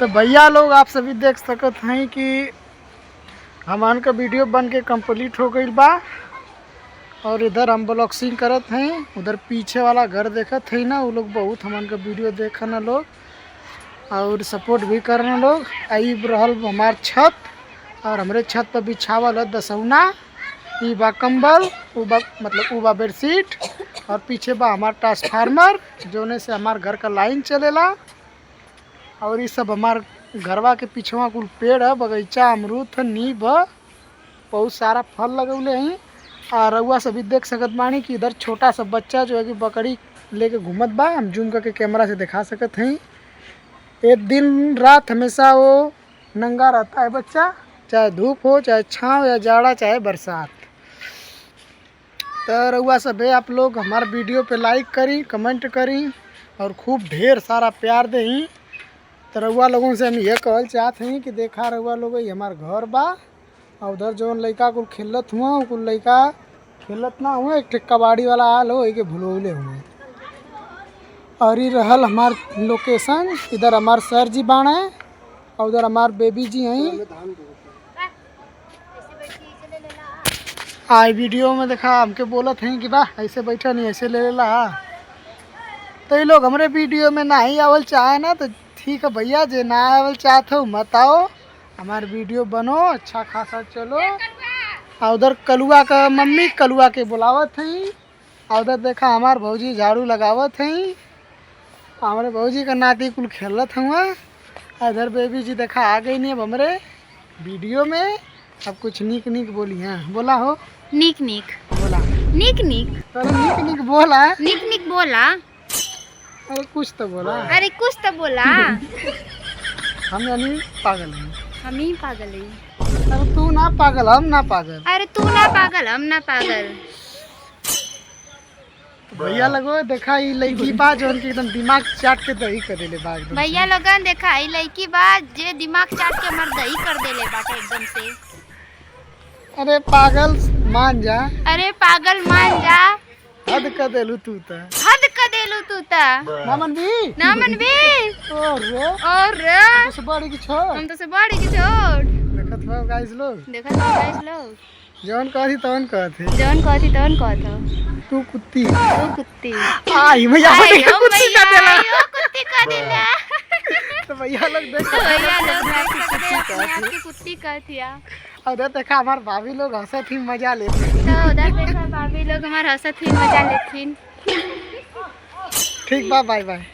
तो भैया लोग आप सभी देख सकत हैं कि हमान का वीडियो बन के कंप्लीट हो गई बा। और इधर हम ब्लॉगिंग करत हैं, उधर पीछे वाला घर देखत है ना, वो लोग बहुत हमान का वीडियो देखा ना लोग और सपोर्ट भी करना लोग। आई रहल हमार छत और हमारे छत पर बिछावल है दसौना, ई बा कंबल, ऊ बा मतलब ऊ बा बेडशीट और पीछे बा हमार ट्रांसफार्मर जोने से हमार घर का लाइन चलेला। और ये सब हमार घरवा के पीछवा कुल पेड़ है, बगीचा अमरूद है, नींब है, बहुत सारा फल लगौले हैं। और रउआ सभी देख सकत बानी कि इधर छोटा सा बच्चा जो है कि बकरी लेके घूमत बा। हम जूम करके कैमरा से दिखा सकत हैं। एक दिन रात हमेशा वो नंगा रहता है बच्चा, चाहे धूप हो, चाहे छाँव या जाड़ा, चाहे बरसात। तो रउआ सभी आप लोग हमारे वीडियो पे लाइक करी, कमेंट करी और खूब ढेर सारा प्यार दें। तो रउआ लोगों से हम ये कहल चाहते हैं कि देखा रउआ लोग ये हमार घर बा और उधर जो लड़का कुल खेलत हुआ कुल लड़का खेलत ना हुए, एक कबाड़ी वाला आल हो के भुलौले हुए। और ये रहल हमार लोकेशन, इधर हमार सर जी बाण है और उधर हमार बेबी जी हैं। आई वीडियो में देखा हमके बोलत हैं कि बा ऐसे बैठा नहीं ऐसे ले लेला। तो ये लोग हमारे वीडियो में ना ही आवल चाहे ना तो ठीक है भैया, जे ना आवल चाहते हो मत आओ, हमारे वीडियो बनो अच्छा खासा चलो। और उधर कलुआ का मम्मी कलुआ के बुलावत हैं और उधर देखा हमार भौजी झाड़ू लगावत हैं, हमारे भौजी का नाती कुल खेलत हुआ। इधर बेबी जी देखा आ गई नहीं अब हमारे वीडियो में। अब कुछ नीक नीक बोली हैं, बोला हो निक निक बोला, निक निक तो नीक नीक बोला, निक निक बोला। अरे कुछ तो बोला, अरे कुछ तो बोला। हम यानी पागल हैं। हम ही पागल है। अरे तू ना पागल हम ना पागल। अरे तू ना पागल हम ना पागल। तो भैया लगो देखा ये लड़की बा जो उनके एकदम दिमाग चाट के दही कर देले बा एकदम। भैया लोगन देखा ई लड़की बात जे दिमाग चाट के मर दही कर देले बाटे एकदम से। अरे पागल मान जा, अरे पागल मान जा, हद कर देलू तू तो, हद कर देलू तू ता। ना मन भी ना मन भी और तो से बड़ी की छोड़ हम तो से बड़ी की छोड़ देखत हो गाइस लोग, देखा तो गाइस लोग जौन कहती तौन कहते जौन कहती तौन कहत तू कुत्ती तू कुत्ती। आई भैया आई ओ कुत्ती भैया, का देला। आई ओ कुत्ती का देला। तो भैया लोग देख तो भैया लोग देख सकते हैं अपने आप की कुत्ती कहतिया। और उधर देखा हमार भाभी लोग हंसत ही मजा लेते। तो उधर देखा भाभी लोग हमार हंसत ही मजा लेथिन। ठीक बा, बाय बाय।